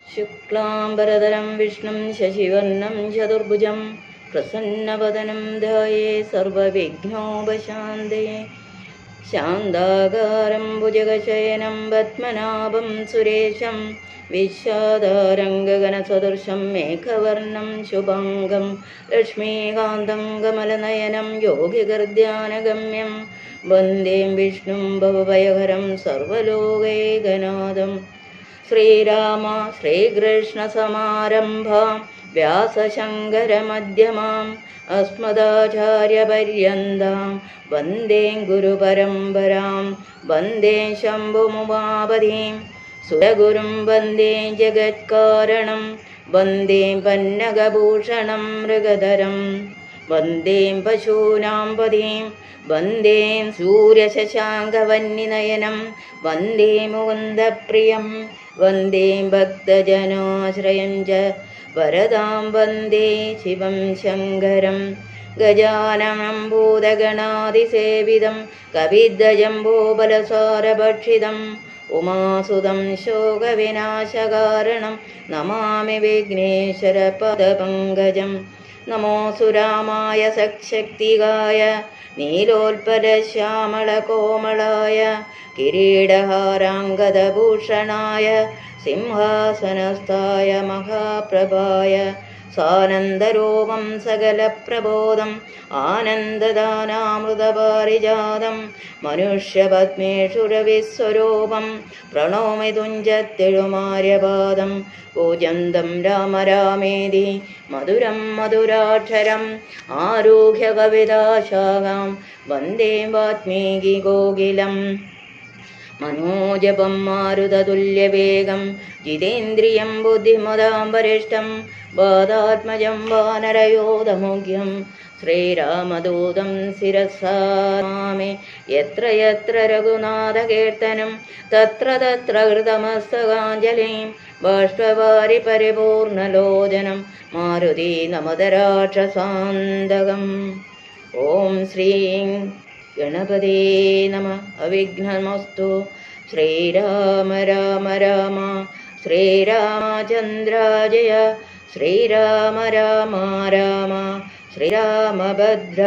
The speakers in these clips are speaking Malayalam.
ശുക്ലാംബരധരം വിഷ്ണും ശശിവർണം ചതുർഭുജം പ്രസന്നവദനം ധ്യായേ സർവവിഘ്നോപശാന്തയേ ശാന്താകാരം ഭുജഗശയനം പത്മനാഭം സുരേശം വിശ്വാധാരം ഗഗനസദൃശം മേഘവർണം ശുഭാംഗം ലക്ഷ്മീകാന്തം കമലനയനം യോഗികർധ്യാനഗമ്യം വന്ദേ വിഷ്ണും ഭവഭയഹരം സർവലോകൈകനാഥം. ശ്രീരാമ ശ്രീകൃഷ്ണസമാരംഭാം വ്യാസശങ്കരമധ്യമാം അസ്മദാചാര്യപര്യന്താം വന്ദേ ഗുരുപരമ്പരാം. വന്ദേ ശംഭുമുമാപതീം സുരഗുരും വന്ദേ ജഗത്കാരണം. വന്ദേ പന്നഗഭൂഷണം മൃഗധരം. വന്ദേ പശൂനാം പതീം. വന്ദേ സൂര്യശശാങ്കവന്യനയനം. വന്ദേ മുകുന്ദപ്രിയം. വന്ദേ ഭക്തജനാശ്രയം ച വരദാം. വന്ദേ ശിവം ശങ്കരം. ഗജാനനം ഭൂതഗണാതിസേവിതം കവിദ്വജംബോബലസാരഭക്ഷിതം ഉമാസുതം ശോകവിനാശകാരണം നമാമി വിഘ്നേശ്വരപദപങ്കജം. നമോऽस्तु രാമായ സശക്തികായ നീലോൽപലശ്യാമളകോമളായ കിരീടഹാരാംഗദഭൂഷണായ സിംഹാസനസ്ഥായ മഹാപ്രഭായ സാനന്ദരൂപം സകലപ്രബോധം ആനന്ദദാനാമൃതപാരിജാതം മനുഷ്യപത്മേഷു രവിസ്വരൂപം പ്രണോമി തുഞ്ചത്തെഴുമാര്യപാദം കൂജന്തം രാമ രാമേതി മധുരം മധുരാക്ഷരം ആരുഹ്യ കവിതാശാഖാം വന്ദേ വാത്മീകി കോകിലം. മനോജപം മാരുതതുല്യവേഗം ജിതേന്ദ്രിയം ബുദ്ധിമതാം വരിഷ്ഠം വാദാത്മജം വാനരയോധമുഖ്യം ശ്രീരാമദൂതം ശിരസാ നമാമി. യത്ര യത്ര രഘുനാഥകീർത്തനം തത്ര തത്ര ഹൃതമസ്തകാഞ്ജലിം ബാഷ്പവാരി പരിപൂർണലോചനം മാരുതി നമദരാക്ഷസാന്തകം. ഓം ശ്രീ ഗണപതേ നമ. അവിഘ്നമസ്തു. ശ്രീരാമ രാമ രാമ ശ്രീരാമചന്ദ്ര ജയ. ശ്രീരാമ രാമ രാമ ശ്രീരാമഭദ്ര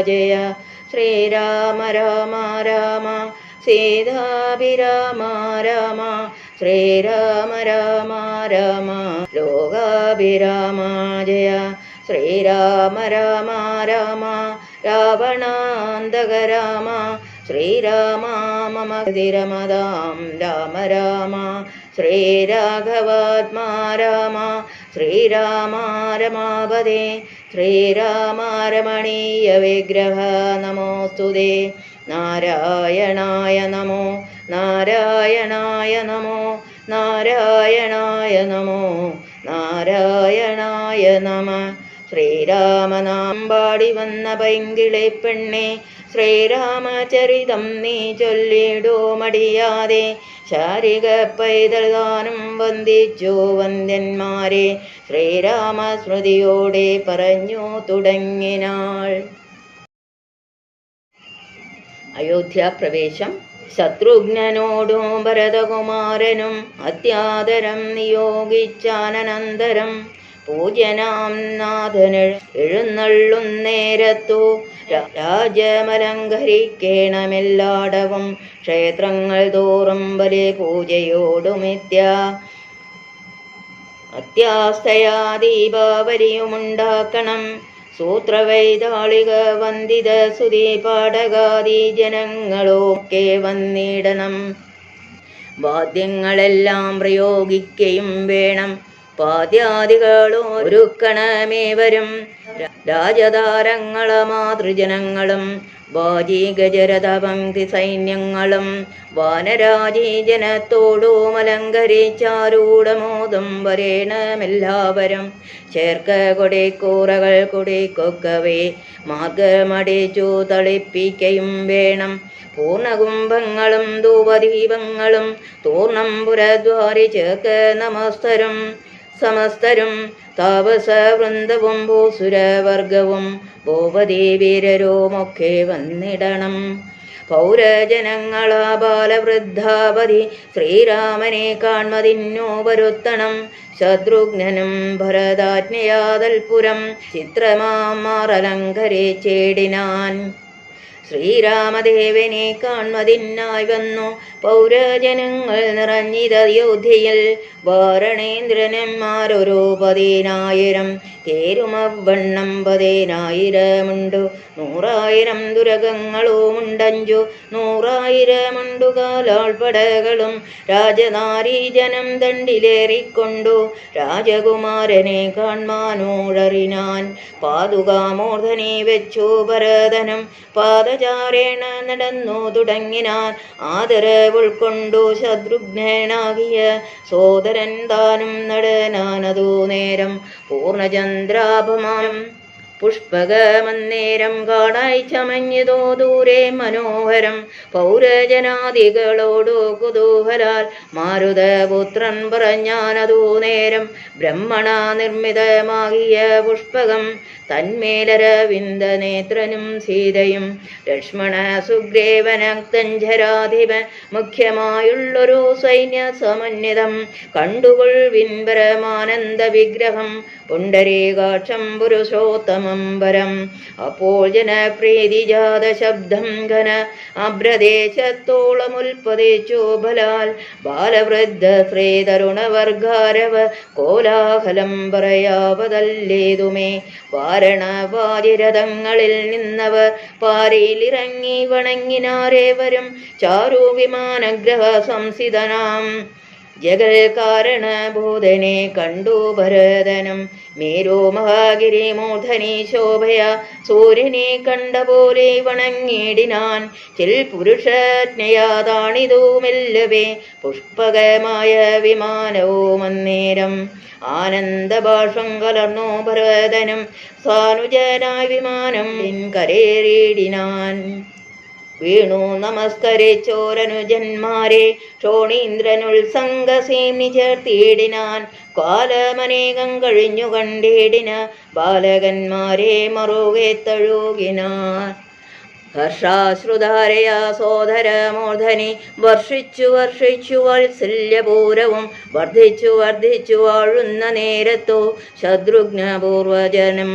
ജയ. ശ്രീരാമ രാമ രാമ സീതാഭിരാമ രാമ. ശ്രീരാമ രാമ രാമ ലോകാഭിരാമ ജയ. ശ്രീരാമ രാമ രാമ രാവണാന്തക രാമ. ശ്രീരാമ മമ തിരമതാം രാമ രാമ. ശ്രീരാഘവാത്മാ രാമ. ശ്രീരാമ രമാപദേ. ശ്രീരാമ രമണീയ വിഗ്രഹ നമോസ്തുതേ. നാരായണായ നമോ നാരായണായ നമോ നാരായണായ നമോ നാരായണായ നമ. ശ്രീരാമനാം പാടി വന്ന പൈങ്കിളി പെണ്ണെ ശ്രീരാമചരിതം നീ ചൊല്ലിടോ മടിയാതെ. ശാരിക പൈതൽ താനും വന്ദിച്ചു വന്ദ്യന്മാരെ ശ്രീരാമസ്മൃതിയോടെ പറഞ്ഞു തുടങ്ങിനാൾ. അയോധ്യാപ്രവേശം. ശത്രുഘ്നനോടും ഭരതകുമാരനും അത്യാദരം നിയോഗിച്ചാനന്തരം പൂജനാം നാഥന് എഴുന്നള്ളുന്നേരത്തു രാജമലങ്കരിക്കേണമെല്ലാടവും ക്ഷേത്രങ്ങൾ തോറും ബലി പൂജയോടുമിത്യ അത്യാസ്തയാ ദീപാവലിയുമുണ്ടാക്കണം. സൂത്രവൈതാളിക വന്ദിത സുതി പാടകാദി ജനങ്ങളൊക്കെ വന്നിടണം. വാദ്യങ്ങളെല്ലാം പ്രയോഗിക്കുകയും വേണം. പാദ്യാദികളും ഒരുക്കണമേവരും രാജതാരങ്ങളും മാതൃജനങ്ങളും വാജി ഗജരഥപംക്തി സൈന്യങ്ങളും വാനരാജി ജനത്തോടു മലങ്കരിച്ചാരൂഢമോദം വരേണമെല്ലാവരും ചേർക്ക കൊടിക്കൂറകൾ കുടിക്കൊക്കവേ മാർഗമടിച്ചു തളിപ്പിക്കയും വേണം. പൂർണ്ണകുംഭങ്ങളും ധൂപദീപങ്ങളും തൂർണം പുരദ്വാരി ചേർക്ക നമസ്തരും സമസ്തരും താപസ വൃന്ദവും ഭൂസുരവർഗവും ഭൂപതീവീരരുമൊക്കെ വന്നിടണം. പൗരജനങ്ങളാ ബാലവൃദ്ധാപതി ശ്രീരാമനെ കാൺമതിന്നു വരുത്തണം. ശത്രുഘ്നനും ഭരതാജ്ഞയാതൽപുരം ചിത്രമാറലങ്കരിച്ചേടിനാൻ. ശ്രീരാമദേവനെ കാൺമതിനായി വന്നു പൗരജനങ്ങൾ നിറഞ്ഞിതയോധ്യയിൽ. വാരണേന്ദ്രന്മാരൊരു 10,000 തേരുമവണ്ണം 10,000 100,000 ദുരകങ്ങളുമുണ്ടഞ്ചു 100,000 കാലാൾപ്പടകളും രാജനാരീജനം ദണ്ഡിലേറിക്കൊണ്ടു രാജകുമാരനെ കാൺമാനോടറിനാൻ. പാതുകാമൂർധനെ വെച്ചു ഭരതനും പാദചാരേണ നടന്നു തുടങ്ങിനാൻ. ആദരവുൾക്കൊണ്ടു ശത്രുഘ്നനാകിയ സോദരൻ താനും നടനാനതു നേരം. പൂർണ്ണചന്ദ്രാഭമാം പുഷ്പകമന്നേരം കാണായി ചമഞ്ഞതോ ദൂരെ മനോഹരം. പൗരജനാദികളോടു കുതൂഹലാൽ മാരുതപുത്രൻ പറഞ്ഞാനതു നേരം. ബ്രഹ്മണ നിർമ്മിതമാകിയ പുഷ്പകം തന്മേലരവിന്ദനേത്രനും സീതയും ലക്ഷ്മണ സുഗ്രീവനക്തഞ്ജരാധിപൻ മുഖ്യമായുള്ളൊരു സൈന്യ സമന്വിതം. കണ്ടുകൊൾവിൻ പരമാനന്ദ വിഗ്രഹം പുണ്ടരീകാക്ഷം പുരുഷോത്തമംബരം. അപ്പോൾ ജനപ്രീതിജാത ശബ്ദം ഘന അഭ്രദേശത്തോളമുൽപ്പതിച്ചു ബലാൽ. ബാലവൃദ്ധ ശ്രീ തരുണവർഗാരവ കോലാഹലം പറയാവതല്ലേതുമേ. വാരണവാതിരഥങ്ങളിൽ നിന്നവർ പാരിയിലിറങ്ങി വണങ്ങിനാരേവരും. ചാരു വിമാനഗ്രഹ സംസിതനാം ജഗൽകാരണഭൂതനെ കണ്ടു ഭരതനും. മേരോ മഹാഗിരി മൂർധനി ശോഭയ സൂര്യനെ കണ്ട പോലെ വണങ്ങിടിനാൻ. ചിൽ പുരുഷജ്ഞയാതാണിതു മെല്ലവേ പുഷ്പകമായ വിമാനവും അന്നേരം. ആനന്ദഭാഷം കലർന്നു ഭരതനും സാനുജനായ വിമാനം കരേറിയിടിനാൻ. വീണു നമസ്കരിച്ചോരനുജന്മാരെ ക്ഷോണീന്ദ്രനുത്സംഗസേമി ചേർത്തിയിടിനാൻ. കാലമനേകം കഴിഞ്ഞു കണ്ടിടിന ബാലകന്മാരെ മറുകെ തഴുകിനാൻ. ഹർഷാശ്രുധാരയാ സോദരമൂർധനി വർഷിച്ചു വർഷിച്ചു വാത്സല്യപൂരവും വർദ്ധിച്ചു വാഴുന്ന നേരത്തോ ശത്രുഘ്നപൂർവജനം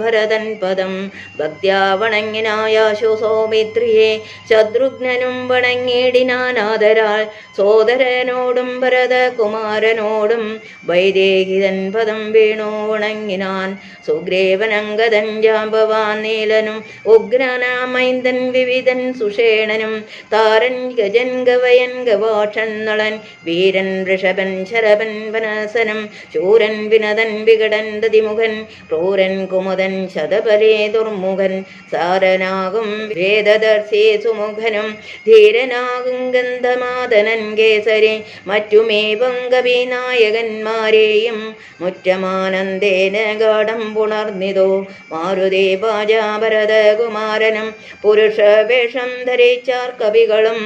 ഭരതൻ പദം ഭക്ത്യാ വണങ്ങിനായാശു സൗമിത്രിയെ. ശത്രുഘ്നനും വണങ്ങിടിനാനാദരാൽ സോദരനോടും ഭരതകുമാരനോടും വൈദേഹിതൻ പദം വീണു വണങ്ങിനാൻ. സുഗ്രീവനങ്കദൻ ജാമ്പവാൻ നീലനും ഉഗ്രനാമൈന്ദൻ വിവിധൻ സുഷേണനും താരൻ ഗജൻ ഗവയൻ ഗവാക്ഷൻ നളൻ വീരൻ ഋഷഭൻ ശരഭൻ വനസനം ശൂരൻ വിനതൻ വികടൻ ദതിമുഖൻ ക്രൂരൻ കുമുദൻ ശതപരേ ദുർമുഖൻ സാരനാകും വേദദർശി സുമുഖനും ധീരനാകും ഗന്ധമാദനൻ കേസരി മറ്റുമേവം കവിനായകന്മാരെയും മുറ്റമാനന്ദേന ഗാഠം പുണർന്നിതോ. മാരുതി വാജാഭരതകുമാരനും പുരുഷവേഷം ധരിച്ചാർ കവികളും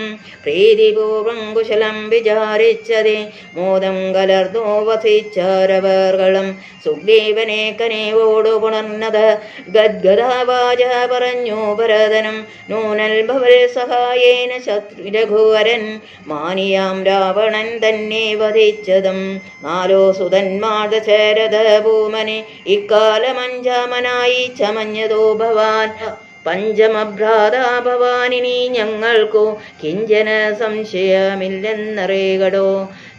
പ്രീതിപൂർവം കുശലം വിചാരിച്ചതേ മോദം കലർന്നു വസിച്ചാരവർകളും. സുഗ്രീവനെ കനിവോടു പുണർന്നത് ഗദ്ഗദാവാച പറഞ്ഞു ഭരതനും നൂനൽ ഭവൽ സഹായേന രഘുവരൻ മാനിയാം രാവണൻ തന്നെ വധിച്ചതും. 4 സുതന്മാർ ദശരഥ ഭൂമനെ ഇക്കാലമഞ്ചാമനായി ചമഞ്ഞതോ ഭവാൻ. പഞ്ചമഭ്രാതാ ഭവാനിനി ഞങ്ങൾക്കു കിഞ്ചന സംശയമില്ലെന്നറിയടോ.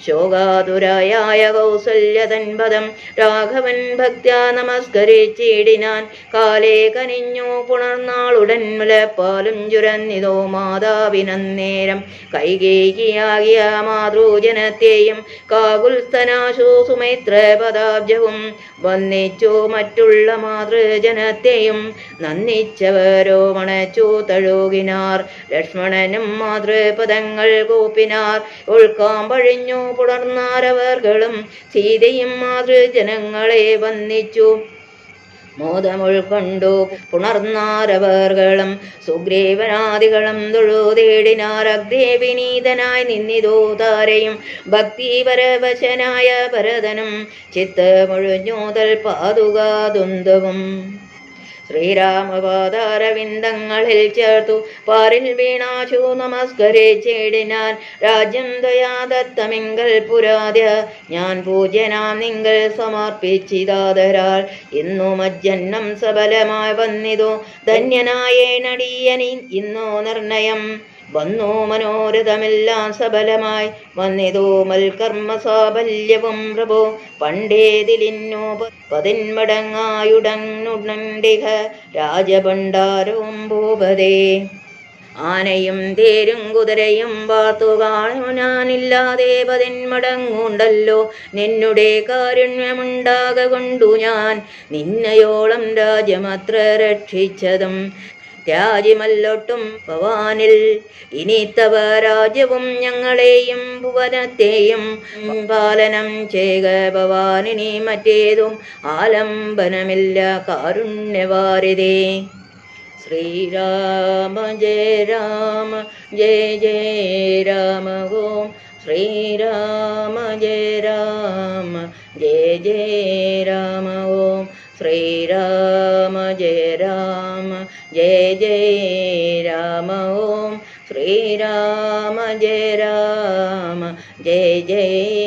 ശോകാതുരായ കൗസല്യതൻപദം രാഘവൻ ഭക്ത്യാ നമസ്കരിച്ചിടിനാൻ. കാലേ കനിഞ്ഞു പുണർന്നാളുടൻ മുലപ്പാലും ചുരന്നിതോ മാതാവിനന്നേരം. കൈകേയിയാകിയ മാതൃജനത്തെയും കാകുൽസ്ഥനാശു സുമിത്രപദാബ്ജവും വന്നിച്ചു മറ്റുള്ള മാതൃജനത്തെയും നന്ദിച്ചവരോ മണച്ചു തഴുകിനാർ. ലക്ഷ്മണനും മാതൃപദങ്ങൾ കൂപ്പിനാർ. ഉൾക്കാമ്പഴിഞ്ഞു പുണർന്നാരവർകളും സീതയും മാതൃജനങ്ങളെ വന്ദിച്ചു മോദമുൾക്കൊണ്ടു പുണർന്നാരവർകളും. സുഗ്രീവനാദികളും തൊഴുതേടിനാർ. അഗ്രേ വിനീതനായി നിന്നിതോ താരയും ഭക്തിപരവശനായ ഭരതനും ചിത്തമൊഴിഞ്ഞോതൽ പാതുകാതുന്തവും. ശ്രീരാമപാദാരവിന്ദങ്ങളിൽ ചേർത്തു പാരിൽ വീണാശു നമസ്കരിച്ചിടിനാൻ. രാജ്യം ദയാദത്തമിങ്കൽ പുരാദ്യ ഞാൻ പൂജ്യനാം നിങ്ങൾ സമർപ്പിച്ചിതാതരാൽ. ഇന്നു മജ്ജന്നം സബലമായി വന്നിതോ ധന്യനായേണടിയനി ഇന്നോ നിർണയം. വന്നു മനോരഥമെല്ലാം സബലമായി വന്നിതോ മൽക്കർമ്മ സാബല്യവും പ്രഭോ. പണ്ടേതിലിന്നു പതിന്മടങ്ങായുടനുടണ്ടിഹ രാജഭണ്ഡാരവും ഭൂപതേ. ആനയും തേരും കുതിരയും പാർത്തു കാണു ഞാനില്ലാതെ പതിന്മടങ്ങുണ്ടല്ലോ. നിന്നുടെ കാരുണ്യമുണ്ടാക കൊണ്ടു ഞാൻ നിന്നയോളം രാജ്യമത്ര രക്ഷിച്ചതും. രാജ്യമല്ലൊട്ടും ഭവാനിൽ ഇനി തവ രാജ്യവും ഞങ്ങളെയും ഭുവനത്തെയും പാലനം ചെയ്ക ഭവാനിനി മറ്റേതും ആലംബനമില്ല കാരുണ്യവാരിതേ. ശ്രീരാമ ജയ രാമ ജയ ജയ രാമ ഓം. ശ്രീരാമ ജയ രാമ ജയ ജയ രാമ ഓം. ശ്രീരാമ ജയ രാമ ജയ ജയ രാമ ഓം. ശ്രീരാമ ജയ രാമ ജയ ജയ